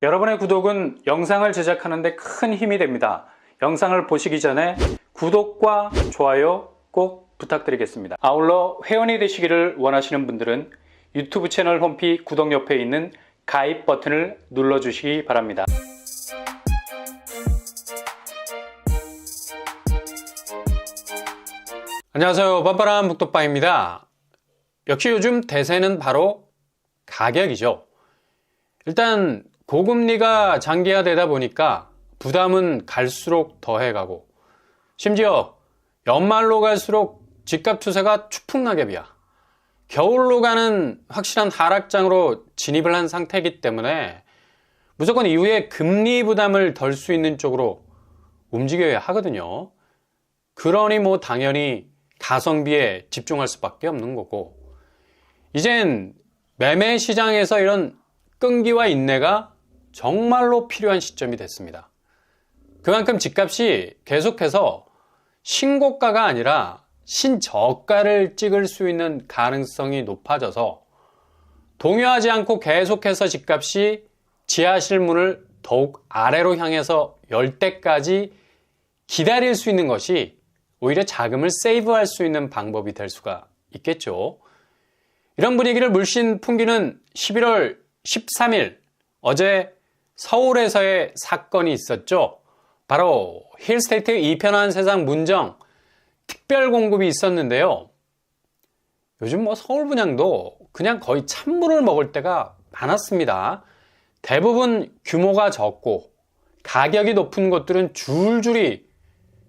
여러분의 구독은 영상을 제작하는 데 큰 힘이 됩니다. 영상을 보시기 전에 구독과 좋아요 꼭 부탁드리겠습니다. 아울러 회원이 되시기를 원하시는 분들은 유튜브 채널 홈피 구독 옆에 있는 가입 버튼을 눌러주시기 바랍니다. 안녕하세요, 빤빠람 북돋방입니다. 역시 요즘 대세는 바로 가격이죠. 일단 고금리가 장기화되다 보니까 부담은 갈수록 더해가고, 심지어 연말로 갈수록 집값 추세가 추풍낙엽이야. 겨울로 가는 확실한 하락장으로 진입을 한 상태이기 때문에 무조건 이후에 금리 부담을 덜 수 있는 쪽으로 움직여야 하거든요. 그러니 당연히 가성비에 집중할 수밖에 없는 거고, 이젠 매매 시장에서 이런 끈기와 인내가 정말로 필요한 시점이 됐습니다. 그만큼 집값이 계속해서 신고가가 아니라 신저가를 찍을 수 있는 가능성이 높아져서 동요하지 않고 계속해서 집값이 지하실문을 더욱 아래로 향해서 열 때까지 기다릴 수 있는 것이 오히려 자금을 세이브할 수 있는 방법이 될 수가 있겠죠. 이런 분위기를 물씬 풍기는 11월 13일 어제 서울에서의 사건이 있었죠. 바로 힐스테이트 이편한 세상 문정 특별 공급이 있었는데요. 요즘 서울 분양도 그냥 거의 찬물을 먹을 때가 많았습니다. 대부분 규모가 적고 가격이 높은 것들은 줄줄이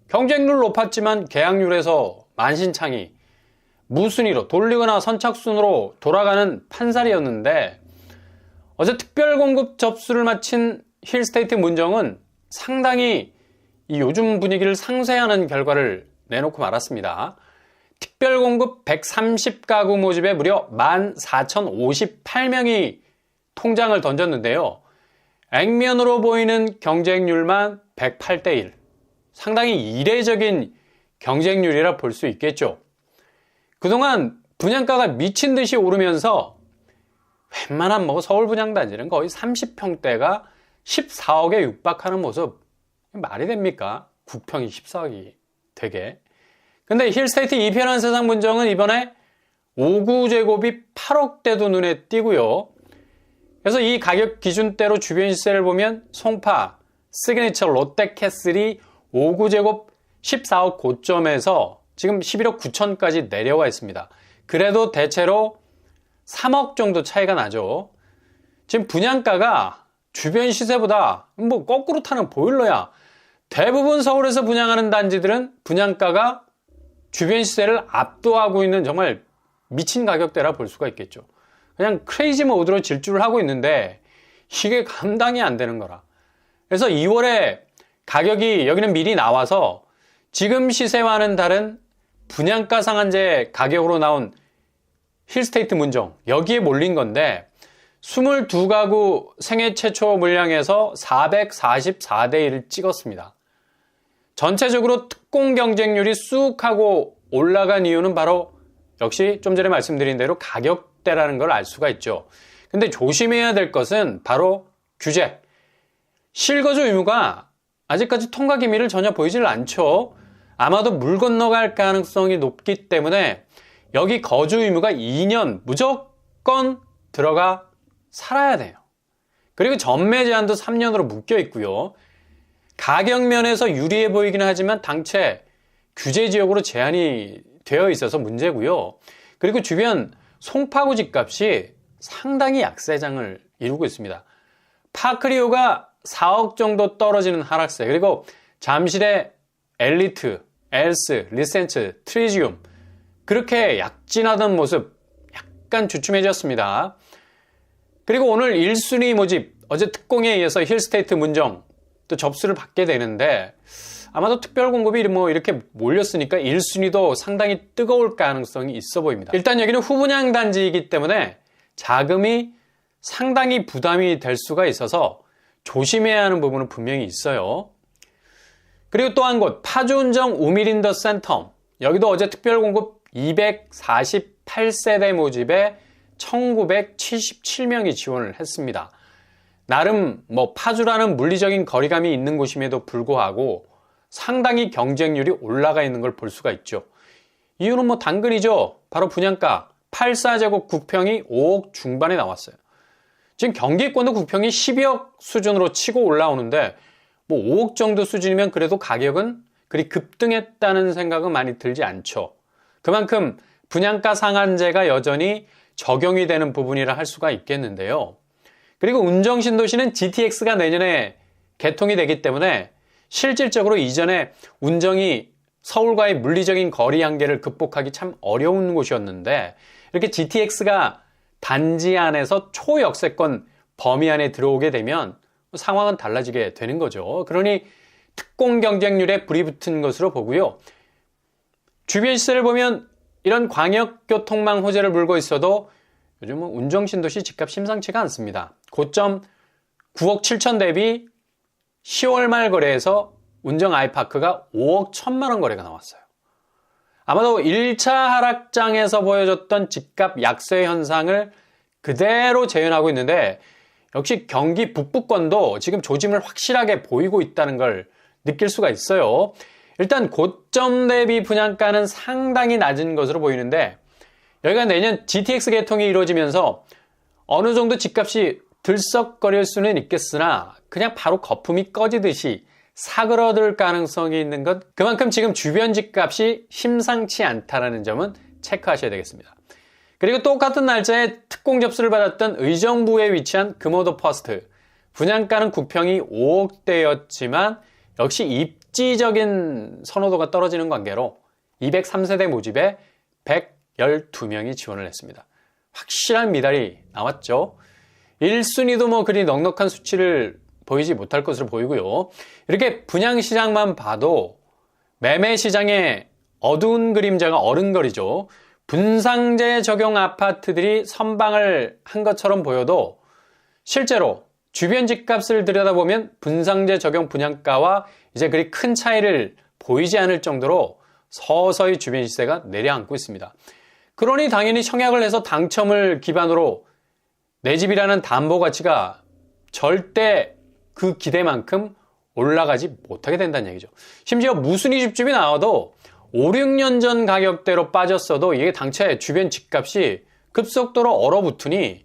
경쟁률 높았지만 계약률에서 만신창이 무순위로 돌리거나 선착순으로 돌아가는 판살이었는데, 어제 특별공급 접수를 마친 힐스테이트 문정은 상당히 이 요즘 분위기를 상쇄하는 결과를 내놓고 말았습니다. 특별공급 130가구 모집에 무려 14,058명이 통장을 던졌는데요. 액면으로 보이는 경쟁률만 108대 1. 상당히 이례적인 경쟁률이라 볼 수 있겠죠. 그동안 분양가가 미친 듯이 오르면서 웬만한 서울 분양단지는 거의 30평대가 14억에 육박하는 모습, 말이 됩니까? 9평이 14억이 되게. 근데 힐스테이트 이편한 세상 문정은 이번에 5구제곱이 8억대도 눈에 띄고요. 그래서 이 가격 기준대로 주변 시세를 보면 송파, 시그니처, 롯데캐슬이 5구제곱 14억 고점에서 지금 11억 9천까지 내려와 있습니다. 그래도 대체로 3억 정도 차이가 나죠. 지금 분양가가 주변 시세보다 거꾸로 타는 보일러야. 대부분 서울에서 분양하는 단지들은 분양가가 주변 시세를 압도하고 있는 정말 미친 가격대라 볼 수가 있겠죠. 그냥 크레이지 모드로 질주를 하고 있는데 이게 감당이 안 되는 거라. 그래서 2월에 가격이 여기는 미리 나와서 지금 시세와는 다른 분양가 상한제 가격으로 나온 힐스테이트 문정, 여기에 몰린 건데 22가구 생애 최초 물량에서 444대 1을 찍었습니다. 전체적으로 특공 경쟁률이 쑥 하고 올라간 이유는 바로 역시 좀 전에 말씀드린 대로 가격대라는 걸 알 수가 있죠. 근데 조심해야 될 것은 바로 규제. 실거주 의무가 아직까지 통과 기미를 전혀 보이질 않죠. 아마도 물 건너갈 가능성이 높기 때문에 여기 거주 의무가 2년 무조건 들어가 살아야 돼요. 그리고 전매 제한도 3년으로 묶여 있고요. 가격 면에서 유리해 보이긴 하지만 당최 규제 지역으로 제한이 되어 있어서 문제고요. 그리고 주변 송파구 집값이 상당히 약세장을 이루고 있습니다. 파크리오가 4억 정도 떨어지는 하락세, 그리고 잠실의 엘리트, 엘스, 리센츠, 트리지움 그렇게 약진하던 모습 약간 주춤해졌습니다. 그리고 오늘 1순위 모집, 어제 특공에 의해서 힐스테이트 문정 또 접수를 받게 되는데 아마도 특별공급이 이렇게 몰렸으니까 1순위도 상당히 뜨거울 가능성이 있어 보입니다. 일단 여기는 후분양 단지이기 때문에 자금이 상당히 부담이 될 수가 있어서 조심해야 하는 부분은 분명히 있어요. 그리고 또 한 곳, 파주운정 우미린더 센텀, 여기도 어제 특별공급 248세대 모집에 1977명이 지원을 했습니다. 나름 파주라는 물리적인 거리감이 있는 곳임에도 불구하고 상당히 경쟁률이 올라가 있는 걸 볼 수가 있죠. 이유는 당근이죠. 바로 분양가 84제곱 국평이 5억 중반에 나왔어요. 지금 경기권도 국평이 12억 수준으로 치고 올라오는데 5억 정도 수준이면 그래도 가격은 그리 급등했다는 생각은 많이 들지 않죠. 그만큼 분양가 상한제가 여전히 적용이 되는 부분이라 할 수가 있겠는데요. 그리고 운정신도시는 GTX가 내년에 개통이 되기 때문에 실질적으로 이전에 운정이 서울과의 물리적인 거리 한계를 극복하기 참 어려운 곳이었는데 이렇게 GTX가 단지 안에서 초역세권 범위 안에 들어오게 되면 상황은 달라지게 되는 거죠. 그러니 특공 경쟁률에 불이 붙은 것으로 보고요. 주변 시세를 보면 이런 광역교통망 호재를 물고 있어도 요즘은 운정신도시 집값 심상치가 않습니다. 고점 9억 7천 대비 10월 말 거래에서 운정 아이파크가 5억 1천만 원 거래가 나왔어요. 아마도 1차 하락장에서 보여줬던 집값 약세 현상을 그대로 재현하고 있는데 역시 경기 북부권도 지금 조짐을 확실하게 보이고 있다는 걸 느낄 수가 있어요. 일단 고점 대비 분양가는 상당히 낮은 것으로 보이는데 여기가 내년 GTX 개통이 이루어지면서 어느 정도 집값이 들썩거릴 수는 있겠으나 그냥 바로 거품이 꺼지듯이 사그러들 가능성이 있는 것, 그만큼 지금 주변 집값이 심상치 않다는 점은 체크하셔야 되겠습니다. 그리고 똑같은 날짜에 특공 접수를 받았던 의정부에 위치한 금호도 퍼스트, 분양가는 국평이 5억대였지만 역시 입지적인 선호도가 떨어지는 관계로 203세대 모집에 112명이 지원을 했습니다. 확실한 미달이 나왔죠. 1순위도 그리 넉넉한 수치를 보이지 못할 것으로 보이고요. 이렇게 분양시장만 봐도 매매시장의 어두운 그림자가 어른거리죠. 분상제 적용 아파트들이 선방을 한 것처럼 보여도 실제로 주변 집값을 들여다보면 분상제 적용 분양가와 이제 그리 큰 차이를 보이지 않을 정도로 서서히 주변 시세가 내려앉고 있습니다. 그러니 당연히 청약을 해서 당첨을 기반으로 내 집이라는 담보 가치가 절대 그 기대만큼 올라가지 못하게 된다는 얘기죠. 심지어 무순위 집주비 나와도 5, 6년 전 가격대로 빠졌어도 이게 당최 주변 집값이 급속도로 얼어붙으니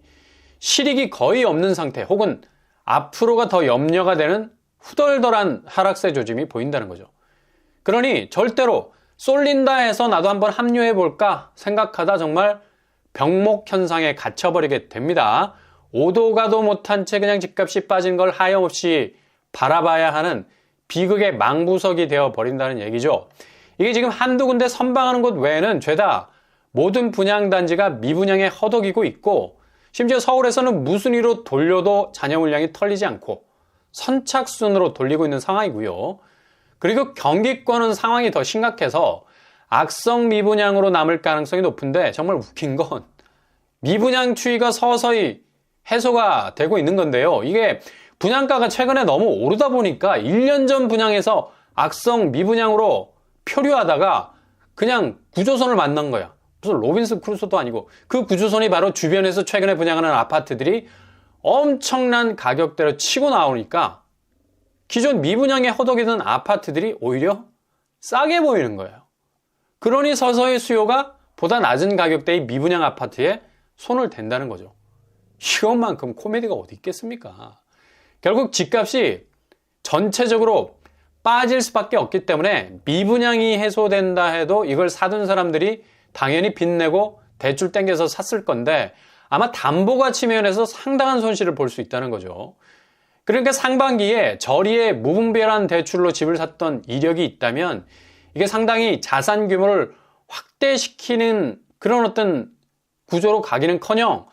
실익이 거의 없는 상태 혹은 앞으로가 더 염려가 되는 후덜덜한 하락세 조짐이 보인다는 거죠. 그러니 절대로 쏠린다 해서 나도 한번 합류해볼까 생각하다 정말 병목 현상에 갇혀버리게 됩니다. 오도 가도 못한 채 그냥 집값이 빠진 걸 하염없이 바라봐야 하는 비극의 망부석이 되어버린다는 얘기죠. 이게 지금 한두 군데 선방하는 곳 외에는 죄다 모든 분양단지가 미분양에 허덕이고 있고 심지어 서울에서는 무순위로 돌려도 잔여 물량이 털리지 않고 선착순으로 돌리고 있는 상황이고요. 그리고 경기권은 상황이 더 심각해서 악성 미분양으로 남을 가능성이 높은데 정말 웃긴 건 미분양 추이가 서서히 해소가 되고 있는 건데요. 이게 분양가가 최근에 너무 오르다 보니까 1년 전 분양에서 악성 미분양으로 표류하다가 그냥 구조선을 만난 거야. 무슨 로빈슨 크루소도 아니고 그 구조선이 바로 주변에서 최근에 분양하는 아파트들이 엄청난 가격대로 치고 나오니까 기존 미분양에 허덕이던 아파트들이 오히려 싸게 보이는 거예요. 그러니 서서히 수요가 보다 낮은 가격대의 미분양 아파트에 손을 댄다는 거죠. 이것만큼 코미디가 어디 있겠습니까? 결국 집값이 전체적으로 빠질 수밖에 없기 때문에 미분양이 해소된다 해도 이걸 사둔 사람들이 당연히 빚내고 대출 땡겨서 샀을 건데 아마 담보가치 면에서 상당한 손실을 볼 수 있다는 거죠. 그러니까 상반기에 저리에 무분별한 대출로 집을 샀던 이력이 있다면 이게 상당히 자산 규모를 확대시키는 그런 어떤 구조로 가기는커녕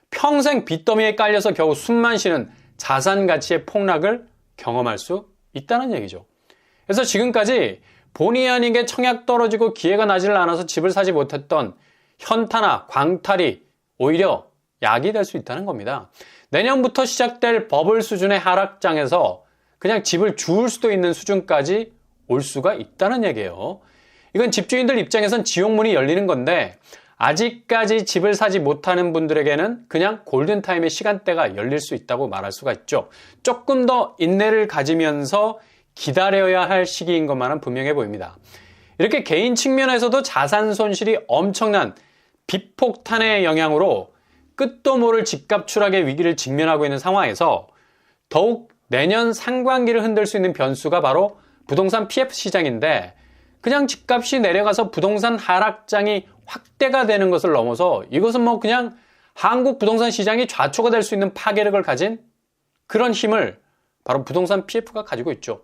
평생 빚더미에 깔려서 겨우 숨만 쉬는 자산 가치의 폭락을 경험할 수 있다는 얘기죠. 그래서 지금까지 본의 아니게 청약 떨어지고 기회가 나지를 않아서 집을 사지 못했던 현타나 광탈이 오히려 약이 될 수 있다는 겁니다. 내년부터 시작될 버블 수준의 하락장에서 그냥 집을 주울 수도 있는 수준까지 올 수가 있다는 얘기예요. 이건 집주인들 입장에선 지옥문이 열리는 건데 아직까지 집을 사지 못하는 분들에게는 그냥 골든타임의 시간대가 열릴 수 있다고 말할 수가 있죠. 조금 더 인내를 가지면서 기다려야 할 시기인 것만은 분명해 보입니다. 이렇게 개인 측면에서도 자산 손실이 엄청난 비폭탄의 영향으로 끝도 모를 집값 추락의 위기를 직면하고 있는 상황에서 더욱 내년 상반기를 흔들 수 있는 변수가 바로 부동산 PF 시장인데, 그냥 집값이 내려가서 부동산 하락장이 확대가 되는 것을 넘어서 이것은 뭐 그냥 한국 부동산 시장이 좌초가 될 수 있는 파괴력을 가진 그런 힘을 바로 부동산 PF가 가지고 있죠.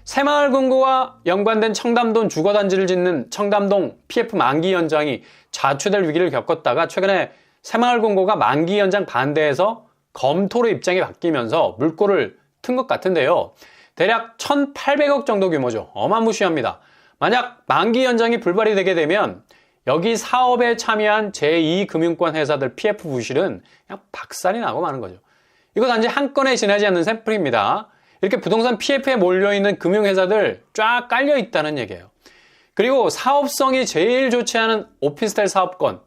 새마을금고와 연관된 청담동 주거단지를 짓는 청담동 PF 만기 연장이 좌초될 위기를 겪었다가 최근에 새마을금고가 만기 연장 반대해서 검토로 입장이 바뀌면서 물꼬를 튼 것 같은데요. 대략 1,800억 정도 규모죠. 어마무시합니다. 만약 만기 연장이 불발이 되게 되면 여기 사업에 참여한 제2금융권 회사들 PF 부실은 그냥 박살이 나고 마는 거죠. 이거 단지 한 건에 지나지 않는 샘플입니다. 이렇게 부동산 PF에 몰려있는 금융회사들 쫙 깔려 있다는 얘기예요. 그리고 사업성이 제일 좋지 않은 오피스텔 사업권,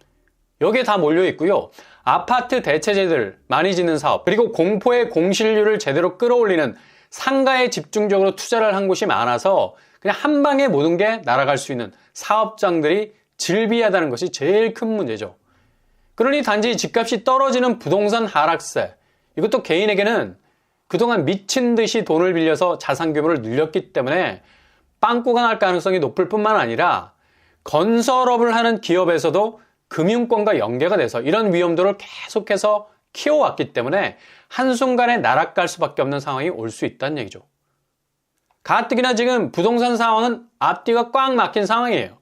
여기에 다 몰려 있고요. 아파트 대체재들 많이 짓는 사업, 그리고 공포의 공실률을 제대로 끌어올리는 상가에 집중적으로 투자를 한 곳이 많아서 그냥 한 방에 모든 게 날아갈 수 있는 사업장들이 즐비하다는 것이 제일 큰 문제죠. 그러니 단지 집값이 떨어지는 부동산 하락세, 이것도 개인에게는 그동안 미친 듯이 돈을 빌려서 자산 규모를 늘렸기 때문에 빵꾸가 날 가능성이 높을 뿐만 아니라 건설업을 하는 기업에서도 금융권과 연계가 돼서 이런 위험도를 계속해서 키워왔기 때문에 한순간에 나락갈 수밖에 없는 상황이 올 수 있다는 얘기죠. 가뜩이나 지금 부동산 상황은 앞뒤가 꽉 막힌 상황이에요.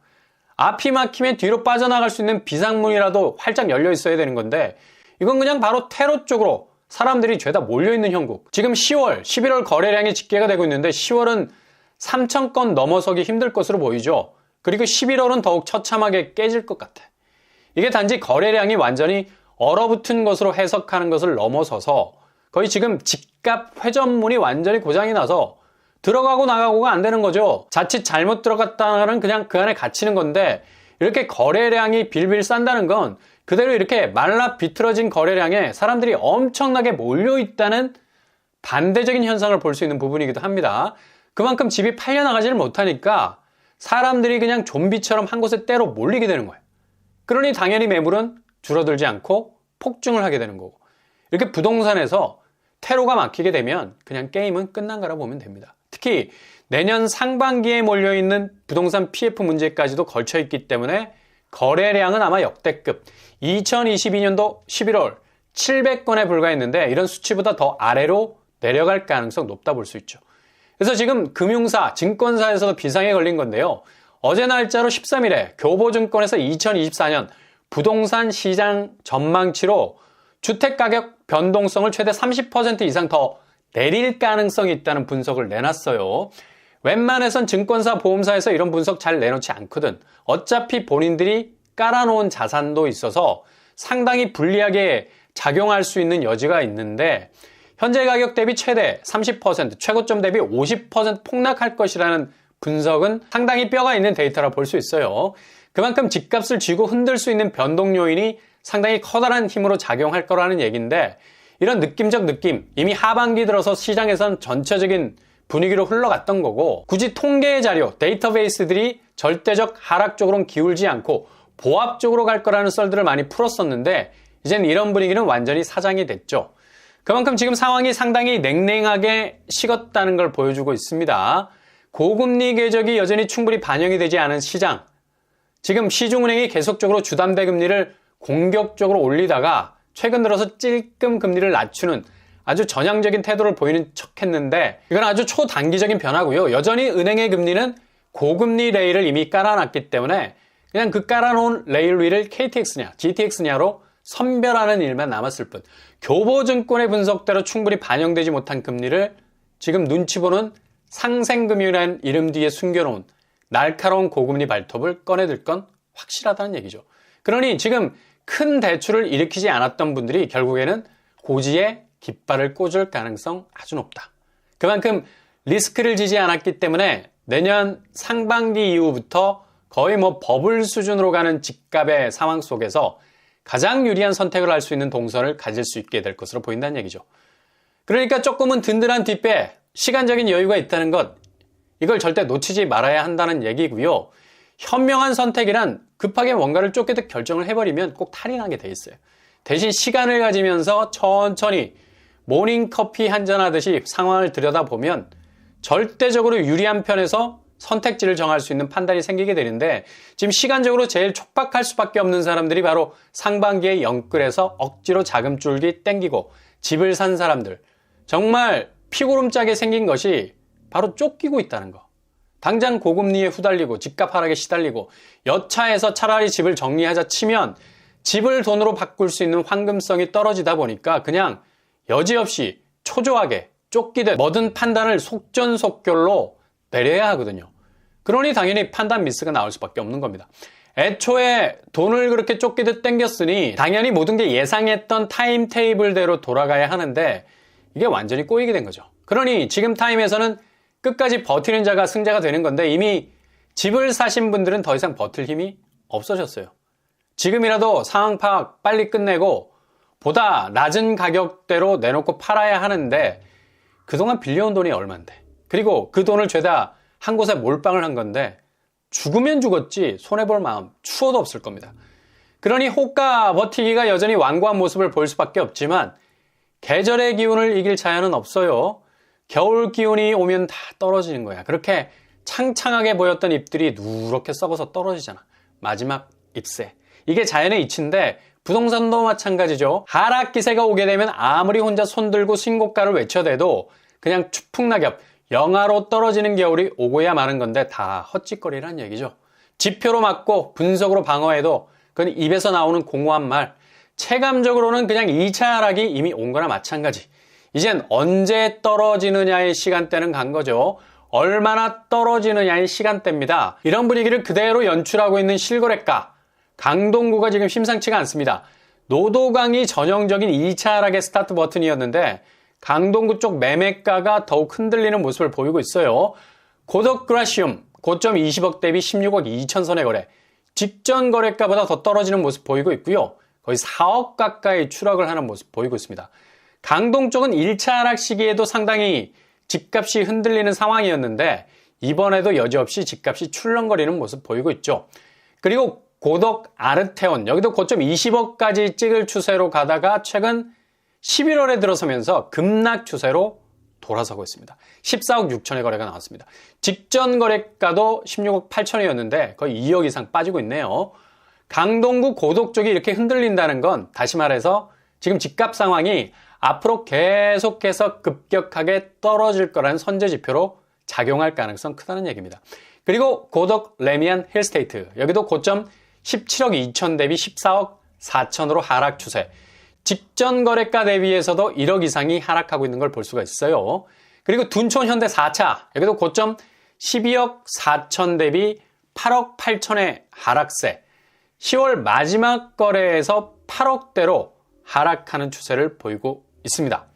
앞이 막히면 뒤로 빠져나갈 수 있는 비상문이라도 활짝 열려 있어야 되는 건데, 이건 그냥 바로 테러 쪽으로 사람들이 죄다 몰려있는 형국. 지금 10월, 11월 거래량이 집계가 되고 있는데 10월은 3,000건 넘어서기 힘들 것으로 보이죠. 그리고 11월은 더욱 처참하게 깨질 것 같아. 이게 단지 거래량이 완전히 얼어붙은 것으로 해석하는 것을 넘어서서 거의 지금 집값 회전문이 완전히 고장이 나서 들어가고 나가고가 안 되는 거죠. 자칫 잘못 들어갔다는 그냥 그 안에 갇히는 건데, 이렇게 거래량이 빌빌 싼다는 건 그대로 이렇게 말라 비틀어진 거래량에 사람들이 엄청나게 몰려있다는 반대적인 현상을 볼 수 있는 부분이기도 합니다. 그만큼 집이 팔려나가지를 못하니까 사람들이 그냥 좀비처럼 한 곳에 때로 몰리게 되는 거예요. 그러니 당연히 매물은 줄어들지 않고 폭증을 하게 되는 거고, 이렇게 부동산에서 테러가 막히게 되면 그냥 게임은 끝난 거라 보면 됩니다. 특히 내년 상반기에 몰려있는 부동산 PF 문제까지도 걸쳐있기 때문에 거래량은 아마 역대급, 2022년도 11월 700건에 불과했는데 이런 수치보다 더 아래로 내려갈 가능성 높다 볼 수 있죠. 그래서 지금 금융사, 증권사에서도 비상에 걸린 건데요. 어제 날짜로 13일에 교보증권에서 2024년 부동산 시장 전망치로 주택가격 변동성을 최대 30% 이상 더 내릴 가능성이 있다는 분석을 내놨어요. 웬만해선 증권사, 보험사에서 이런 분석 잘 내놓지 않거든. 어차피 본인들이 깔아놓은 자산도 있어서 상당히 불리하게 작용할 수 있는 여지가 있는데, 현재 가격 대비 최대 30%, 최고점 대비 50% 폭락할 것이라는 분석은 상당히 뼈가 있는 데이터라 볼 수 있어요. 그만큼 집값을 쥐고 흔들 수 있는 변동 요인이 상당히 커다란 힘으로 작용할 거라는 얘기인데, 이런 느낌적 느낌, 이미 하반기 들어서 시장에선 전체적인 분위기로 흘러갔던 거고, 굳이 통계의 자료, 데이터베이스들이 절대적 하락 쪽으로는 기울지 않고 보합 쪽으로 갈 거라는 썰들을 많이 풀었었는데, 이젠 이런 분위기는 완전히 사장이 됐죠. 그만큼 지금 상황이 상당히 냉랭하게 식었다는 걸 보여주고 있습니다. 고금리 궤적이 여전히 충분히 반영이 되지 않은 시장, 지금 시중은행이 계속적으로 주담대 금리를 공격적으로 올리다가 최근 들어서 찔끔 금리를 낮추는 아주 전향적인 태도를 보이는 척 했는데, 이건 아주 초단기적인 변화고요. 여전히 은행의 금리는 고금리 레일을 이미 깔아놨기 때문에 그냥 그 깔아놓은 레일 위를 KTX냐 GTX냐로 선별하는 일만 남았을 뿐, 교보증권의 분석대로 충분히 반영되지 못한 금리를 지금 눈치 보는 상생금융이라는 이름 뒤에 숨겨놓은 날카로운 고금리 발톱을 꺼내들 건 확실하다는 얘기죠. 그러니 지금 큰 대출을 일으키지 않았던 분들이 결국에는 고지에 깃발을 꽂을 가능성 아주 높다. 그만큼 리스크를 지지 않았기 때문에 내년 상반기 이후부터 거의 버블 수준으로 가는 집값의 상황 속에서 가장 유리한 선택을 할 수 있는 동선을 가질 수 있게 될 것으로 보인다는 얘기죠. 그러니까 조금은 든든한 뒷배, 시간적인 여유가 있다는 것, 이걸 절대 놓치지 말아야 한다는 얘기고요. 현명한 선택이란 급하게 뭔가를 쫓기듯 결정을 해버리면 꼭 탈이 나게 돼 있어요. 대신 시간을 가지면서 천천히 모닝커피 한잔 하듯이 상황을 들여다보면 절대적으로 유리한 편에서 선택지를 정할 수 있는 판단이 생기게 되는데, 지금 시간적으로 제일 촉박할 수밖에 없는 사람들이 바로 상반기에 영끌해서 억지로 자금줄기 땡기고 집을 산 사람들, 정말 피구름짜게 생긴 것이 바로 쫓기고 있다는 거. 당장 고금리에 후달리고 집값 하락에 시달리고 여차해서 차라리 집을 정리하자 치면 집을 돈으로 바꿀 수 있는 황금성이 떨어지다 보니까 그냥 여지없이 초조하게 쫓기듯 모든 판단을 속전속결로 내려야 하거든요. 그러니 당연히 판단 미스가 나올 수밖에 없는 겁니다. 애초에 돈을 그렇게 쫓기듯 땡겼으니 당연히 모든 게 예상했던 타임 테이블대로 돌아가야 하는데 이게 완전히 꼬이게 된 거죠. 그러니 지금 타임에서는 끝까지 버티는 자가 승자가 되는 건데, 이미 집을 사신 분들은 더 이상 버틸 힘이 없어졌어요. 지금이라도 상황 파악 빨리 끝내고 보다 낮은 가격대로 내놓고 팔아야 하는데, 그동안 빌려온 돈이 얼만데, 그리고 그 돈을 죄다 한 곳에 몰빵을 한 건데 죽으면 죽었지 손해볼 마음 추워도 없을 겁니다. 그러니 호가 버티기가 여전히 완고한 모습을 보일 수밖에 없지만 계절의 기운을 이길 자연은 없어요. 겨울 기운이 오면 다 떨어지는 거야. 그렇게 창창하게 보였던 잎들이 누렇게 썩어서 떨어지잖아. 마지막 잎새. 이게 자연의 이치인데 부동산도 마찬가지죠. 하락 기세가 오게 되면 아무리 혼자 손들고 신고가를 외쳐대도 그냥 추풍낙엽, 영하로 떨어지는 겨울이 오고야 마는 건데 다 헛짓거리란 얘기죠. 지표로 맞고 분석으로 방어해도 그건 입에서 나오는 공허한 말. 체감적으로는 그냥 2차 하락이 이미 온 거나 마찬가지. 이젠 언제 떨어지느냐의 시간대는 간 거죠. 얼마나 떨어지느냐의 시간대입니다. 이런 분위기를 그대로 연출하고 있는 실거래가. 강동구가 지금 심상치가 않습니다. 노도강이 전형적인 2차 하락의 스타트 버튼이었는데 강동구 쪽 매매가가 더욱 흔들리는 모습을 보이고 있어요. 고덕그라시움 고점 20억 대비 16억 2천 선의 거래. 직전 거래가보다 더 떨어지는 모습 보이고 있고요. 거의 4억 가까이 추락을 하는 모습 보이고 있습니다. 강동 쪽은 1차 하락 시기에도 상당히 집값이 흔들리는 상황이었는데 이번에도 여지없이 집값이 출렁거리는 모습 보이고 있죠. 그리고 고덕 아르테온 여기도 고점 20억까지 찍을 추세로 가다가 최근 11월에 들어서면서 급락 추세로 돌아서고 있습니다. 14억 6천의 거래가 나왔습니다. 직전 거래가도 16억 8천이었는데 거의 2억 이상 빠지고 있네요. 강동구 고덕 쪽이 이렇게 흔들린다는 건 다시 말해서 지금 집값 상황이 앞으로 계속해서 급격하게 떨어질 거라는 선제지표로 작용할 가능성 크다는 얘기입니다. 그리고 고덕 레미안 힐스테이트 여기도 고점 17억 2천 대비 14억 4천으로 하락 추세. 직전 거래가 대비해서도 1억 이상이 하락하고 있는 걸 볼 수가 있어요. 그리고 둔촌 현대 4차 여기도 고점 12억 4천 대비 8억 8천의 하락세. 10월 마지막 거래에서 8억대로 하락하는 추세를 보이고 있습니다.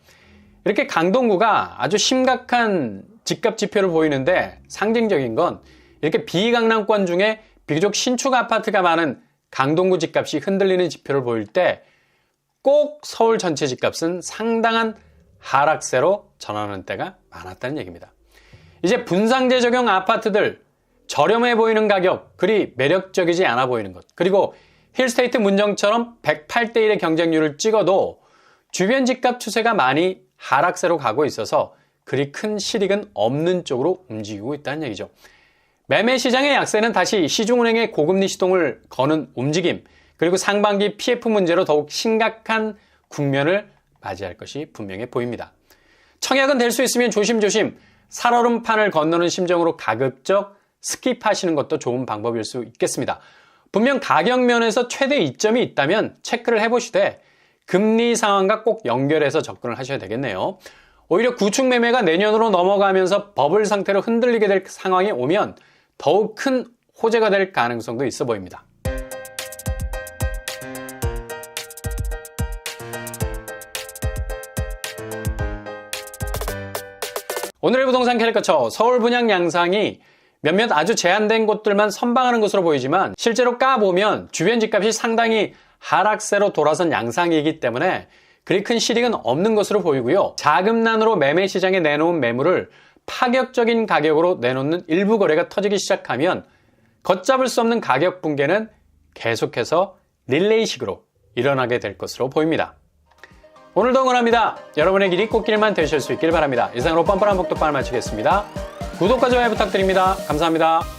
이렇게 강동구가 아주 심각한 집값 지표를 보이는데 상징적인 건 이렇게 비강남권 중에 비교적 신축 아파트가 많은 강동구 집값이 흔들리는 지표를 보일 때 꼭 서울 전체 집값은 상당한 하락세로 전환하는 때가 많았다는 얘기입니다. 이제 분상제 적용 아파트들 저렴해 보이는 가격 그리 매력적이지 않아 보이는 것 그리고 힐스테이트 문정처럼 108대 1의 경쟁률을 찍어도 주변 집값 추세가 많이 하락세로 가고 있어서 그리 큰 실익은 없는 쪽으로 움직이고 있다는 얘기죠. 매매 시장의 약세는 다시 시중은행의 고금리 시동을 거는 움직임 그리고 상반기 PF 문제로 더욱 심각한 국면을 맞이할 것이 분명해 보입니다. 청약은 될 수 있으면 조심조심 살얼음판을 건너는 심정으로 가급적 스킵하시는 것도 좋은 방법일 수 있겠습니다. 분명 가격 면에서 최대 이점이 있다면 체크를 해보시되 금리 상황과 꼭 연결해서 접근을 하셔야 되겠네요. 오히려 구축 매매가 내년으로 넘어가면서 버블 상태로 흔들리게 될 상황이 오면 더욱 큰 호재가 될 가능성도 있어 보입니다. 오늘의 부동산 캐릭터처 서울 분양 양상이 몇몇 아주 제한된 곳들만 선방하는 것으로 보이지만 실제로 까보면 주변 집값이 상당히 하락세로 돌아선 양상이기 때문에 그리 큰 실익은 없는 것으로 보이고요. 자금난으로 매매 시장에 내놓은 매물을 파격적인 가격으로 내놓는 일부 거래가 터지기 시작하면 걷잡을 수 없는 가격 붕괴는 계속해서 릴레이식으로 일어나게 될 것으로 보입니다. 오늘도 응원합니다. 여러분의 길이 꽃길만 되실 수 있길 바랍니다. 이상으로 뻔뻔한 복덕방을 마치겠습니다. 구독과 좋아요 부탁드립니다. 감사합니다.